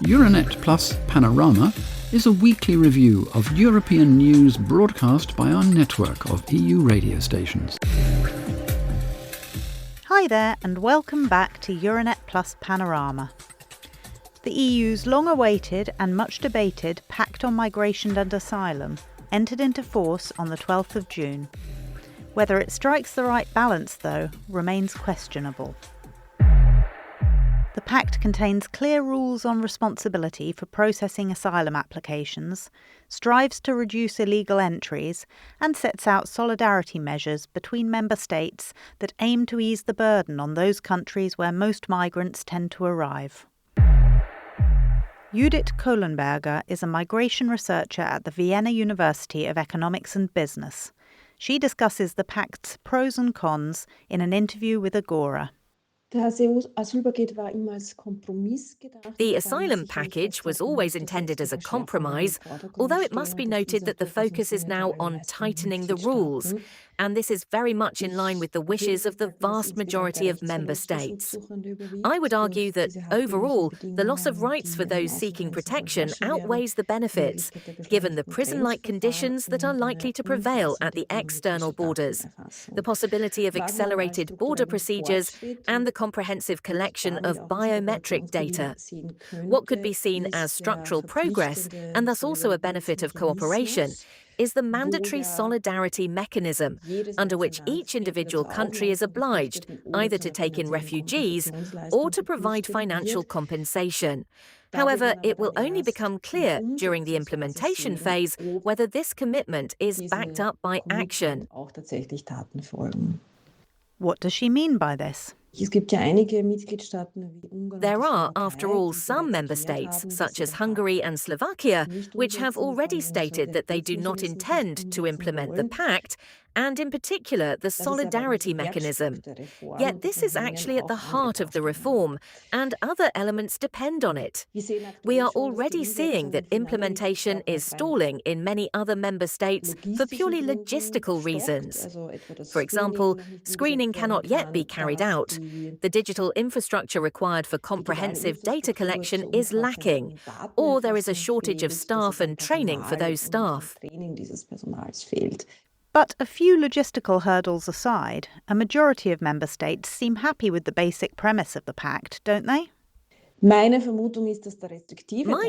Euranet Plus Panorama is a weekly review of European news broadcast by our network of EU radio stations. Hi there and welcome back to Euranet Plus Panorama. The EU's long-awaited and much debated Pact on Migration and Asylum entered into force on the 12th of June. Whether it strikes the right balance, though, remains questionable. The Pact contains clear rules on responsibility for processing asylum applications, strives to reduce illegal entries, and sets out solidarity measures between member states that aim to ease the burden on those countries where most migrants tend to arrive. Judith Kohlenberger is a migration researcher at the Vienna University of Economics and Business. She discusses the Pact's pros and cons in an interview with Agora. The asylum package was always intended as a compromise, although it must be noted that the focus is now on tightening the rules, and this is very much in line with the wishes of the vast majority of member states. I would argue that, overall, the loss of rights for those seeking protection outweighs the benefits, given the prison-like conditions that are likely to prevail at the external borders, the possibility of accelerated border procedures, and the comprehensive collection of biometric data. What could be seen as structural progress, and thus also a benefit of cooperation, is the mandatory solidarity mechanism, under which each individual country is obliged either to take in refugees or to provide financial compensation. However, it will only become clear during the implementation phase whether this commitment is backed up by action. What does she mean by this? There are, after all, some member states, such as Hungary and Slovakia, which have already stated that they do not intend to implement the Pact, and in particular the solidarity mechanism. Yet this is actually at the heart of the reform, and other elements depend on it. We are already seeing that implementation is stalling in many other member states for purely logistical reasons. For example, screening cannot yet be carried out. The digital infrastructure required for comprehensive data collection is lacking, or there is a shortage of staff and training for those staff. But a few logistical hurdles aside, a majority of member states seem happy with the basic premise of the Pact, don't they? My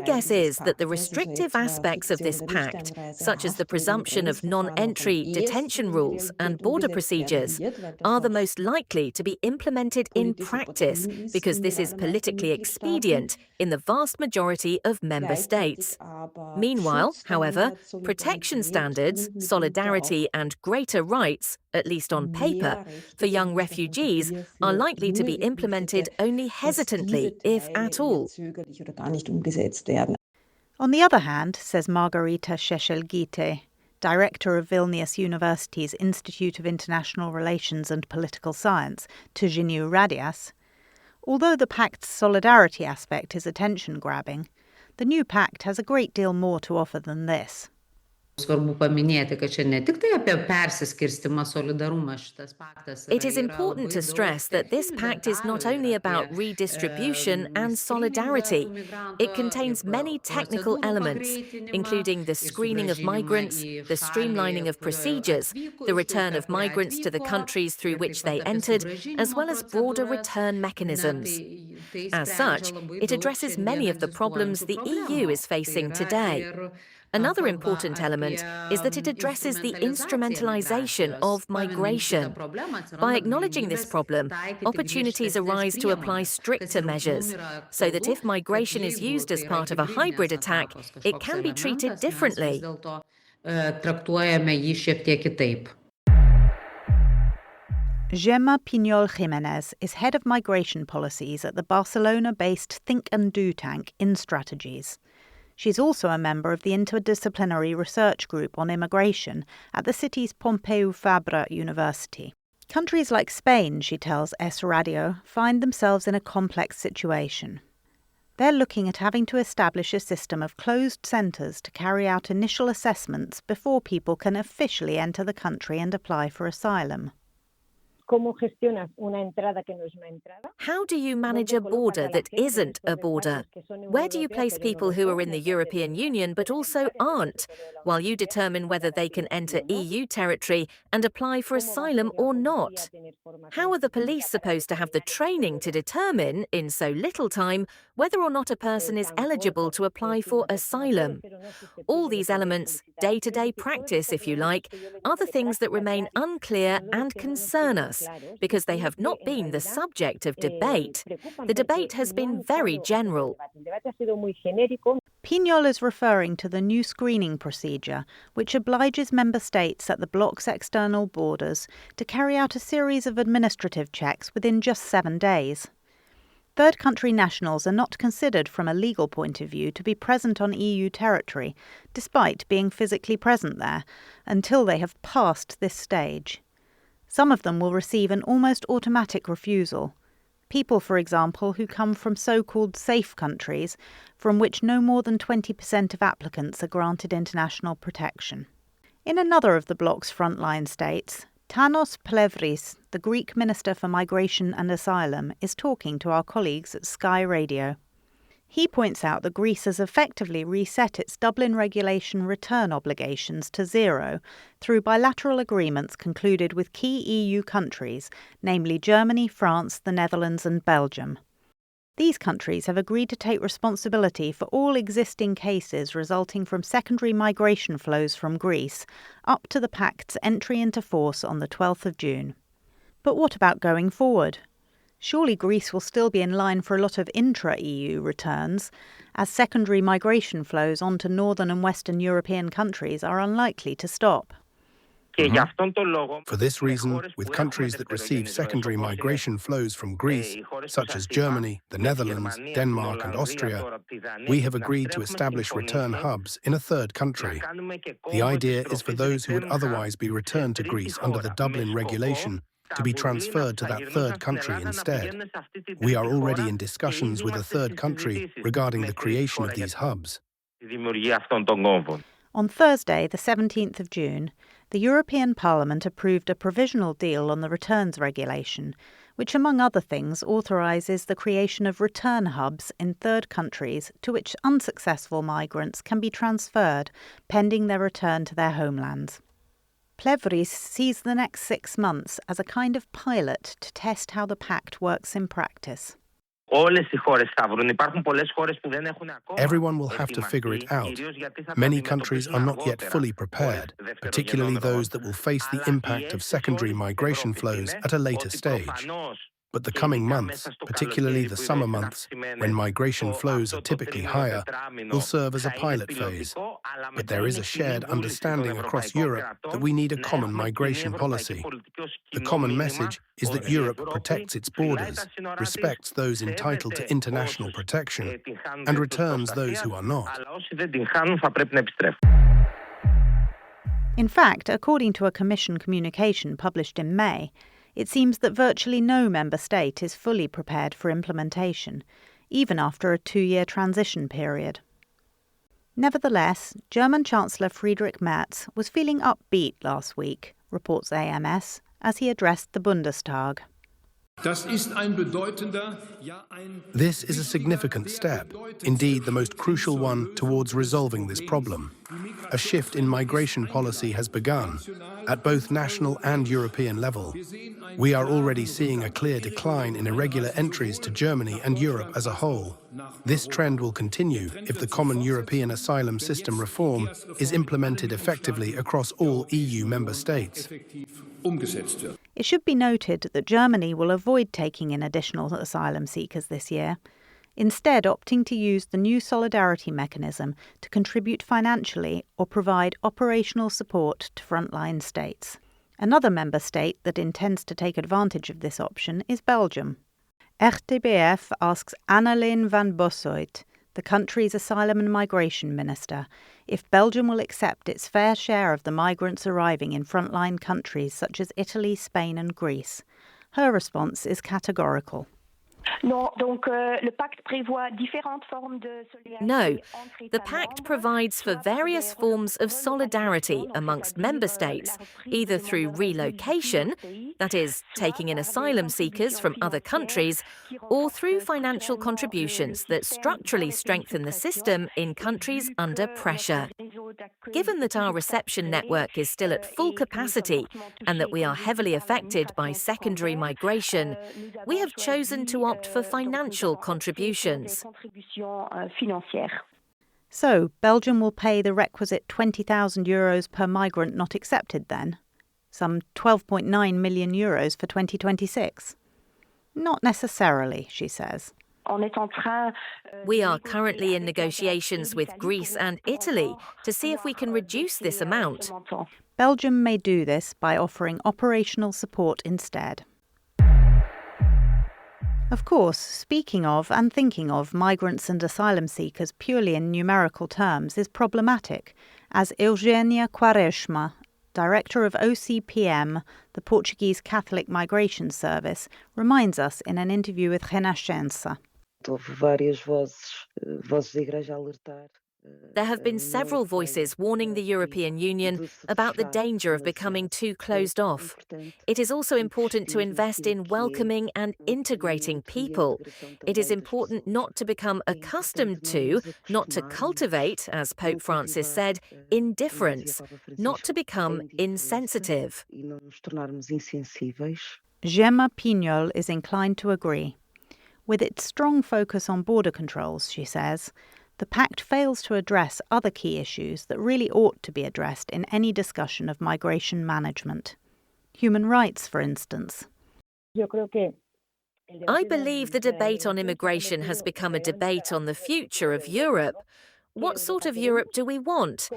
guess is that the restrictive aspects of this pact, such as the presumption of non-entry detention rules and border procedures, are the most likely to be implemented in practice because this is politically expedient in the vast majority of member states. Meanwhile, however, protection standards, solidarity and greater rights, at least on paper, for young refugees are likely to be implemented only hesitantly, if at all. On the other hand, says Margarita Szeszel-Gite, director of Vilnius University's Institute of International Relations and Political Science, Târgu Radias, although the Pact's solidarity aspect is attention-grabbing, the new Pact has a great deal more to offer than this. It is important to stress that this pact is not only about redistribution and solidarity. It contains many technical elements, including the screening of migrants, the streamlining of procedures, the return of migrants to the countries through which they entered, as well as broader return mechanisms. As such, it addresses many of the problems the EU is facing today. Another important element is that it addresses the instrumentalization of migration. By acknowledging this problem, opportunities arise to apply stricter measures, so that if migration is used as part of a hybrid attack, it can be treated differently. Gemma Piñol Jiménez is head of migration policies at the Barcelona-based Think and Do tank in Strategies. She's also a member of the interdisciplinary research group on immigration at the city's Pompeu Fabra University. Countries like Spain, she tells Es Radio, find themselves in a complex situation. They're looking at having to establish a system of closed centres to carry out initial assessments before people can officially enter the country and apply for asylum. How do you manage a border that isn't a border? Where do you place people who are in the European Union but also aren't, while you determine whether they can enter EU territory and apply for asylum or not? How are the police supposed to have the training to determine, in so little time, whether or not a person is eligible to apply for asylum? All these elements, day-to-day practice, if you like, are the things that remain unclear and concern us, because they have not been the subject of debate. The debate has been very general. Pignol is referring to the new screening procedure, which obliges member states at the bloc's external borders to carry out a series of administrative checks within just 7 days. Third country nationals are not considered from a legal point of view to be present on EU territory, despite being physically present there, until they have passed this stage. Some of them will receive an almost automatic refusal. People, for example, who come from so-called safe countries, from which no more than 20% of applicants are granted international protection. In another of the bloc's frontline states, Tanos Plevris, the Greek Minister for Migration and Asylum, is talking to our colleagues at Sky Radio. He points out that Greece has effectively reset its Dublin regulation return obligations to zero through bilateral agreements concluded with key EU countries, namely Germany, France, the Netherlands and Belgium. These countries have agreed to take responsibility for all existing cases resulting from secondary migration flows from Greece, up to the Pact's entry into force on the 12th of June. But what about going forward? Surely Greece will still be in line for a lot of intra-EU returns, as secondary migration flows onto northern and western European countries are unlikely to stop. For this reason, with countries that receive secondary migration flows from Greece, such as Germany, the Netherlands, Denmark and Austria, we have agreed to establish return hubs in a third country. The idea is for those who would otherwise be returned to Greece under the Dublin regulation to be transferred to that third country instead. We are already in discussions with a third country regarding the creation of these hubs. On Thursday, the 17th of June, the European Parliament approved a provisional deal on the returns regulation, which, among other things, authorises the creation of return hubs in third countries to which unsuccessful migrants can be transferred pending their return to their homelands. Plevris sees the next 6 months as a kind of pilot to test how the Pact works in practice. Everyone will have to figure it out. Many countries are not yet fully prepared, particularly those that will face the impact of secondary migration flows at a later stage. But the coming months, particularly the summer months, when migration flows are typically higher, will serve as a pilot phase. But there is a shared understanding across Europe that we need a common migration policy. The common message is that Europe protects its borders, respects those entitled to international protection, and returns those who are not. In fact, according to a Commission communication published in May, it seems that virtually no member state is fully prepared for implementation, even after a 2-year transition period. Nevertheless, German Chancellor Friedrich Merz was feeling upbeat last week, reports AMS, as he addressed the Bundestag. This is a significant step, indeed the most crucial one towards resolving this problem. A shift in migration policy has begun, at both national and European level. We are already seeing a clear decline in irregular entries to Germany and Europe as a whole. This trend will continue if the common European asylum system reform is implemented effectively across all EU member states. It should be noted that Germany will avoid taking in additional asylum seekers this year, instead opting to use the new solidarity mechanism to contribute financially or provide operational support to frontline states. Another member state that intends to take advantage of this option is Belgium. RTBF asks Annalene van Bossoit, the country's asylum and migration minister, if Belgium will accept its fair share of the migrants arriving in frontline countries such as Italy, Spain and Greece. Her response is categorical. No, the Pact provides for various forms of solidarity amongst member states, either through relocation, that is, taking in asylum seekers from other countries, or through financial contributions that structurally strengthen the system in countries under pressure. Given that our reception network is still at full capacity and that we are heavily affected by secondary migration, we have chosen to opt for financial contributions. So, Belgium will pay the requisite €20,000 per migrant not accepted then? Some €12.9 million for 2026? Not necessarily, she says. We are currently in negotiations with Greece and Italy to see if we can reduce this amount. Belgium may do this by offering operational support instead. Of course, speaking of and thinking of migrants and asylum seekers purely in numerical terms is problematic, as Eugenia Quaresma, Director of OCPM, the Portuguese Catholic Migration Service, reminds us in an interview with Renascença. There have been several voices warning the European Union about the danger of becoming too closed off. It is also important to invest in welcoming and integrating people. It is important not to become accustomed to, not to cultivate, as Pope Francis said, indifference, not to become insensitive. Gemma Pignol is inclined to agree. With its strong focus on border controls, she says, the Pact fails to address other key issues that really ought to be addressed in any discussion of migration management. Human rights, for instance. I believe the debate on immigration has become a debate on the future of Europe. What sort of Europe do we want?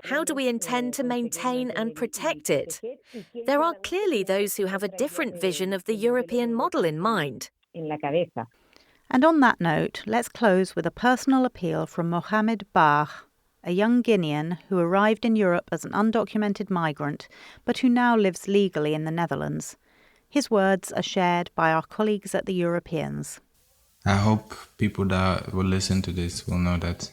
How do we intend to maintain and protect it? There are clearly those who have a different vision of the European model in mind. And on that note, let's close with a personal appeal from Mohamed Bah, a young Guinean who arrived in Europe as an undocumented migrant, but who now lives legally in the Netherlands. His words are shared by our colleagues at the Europeans. I hope people that will listen to this will know that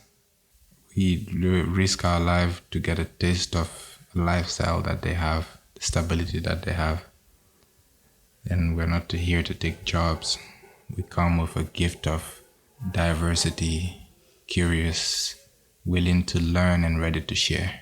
we risk our life to get a taste of a lifestyle that they have, the stability that they have. And we're not here to take jobs. We come with a gift of diversity, curious, willing to learn and ready to share.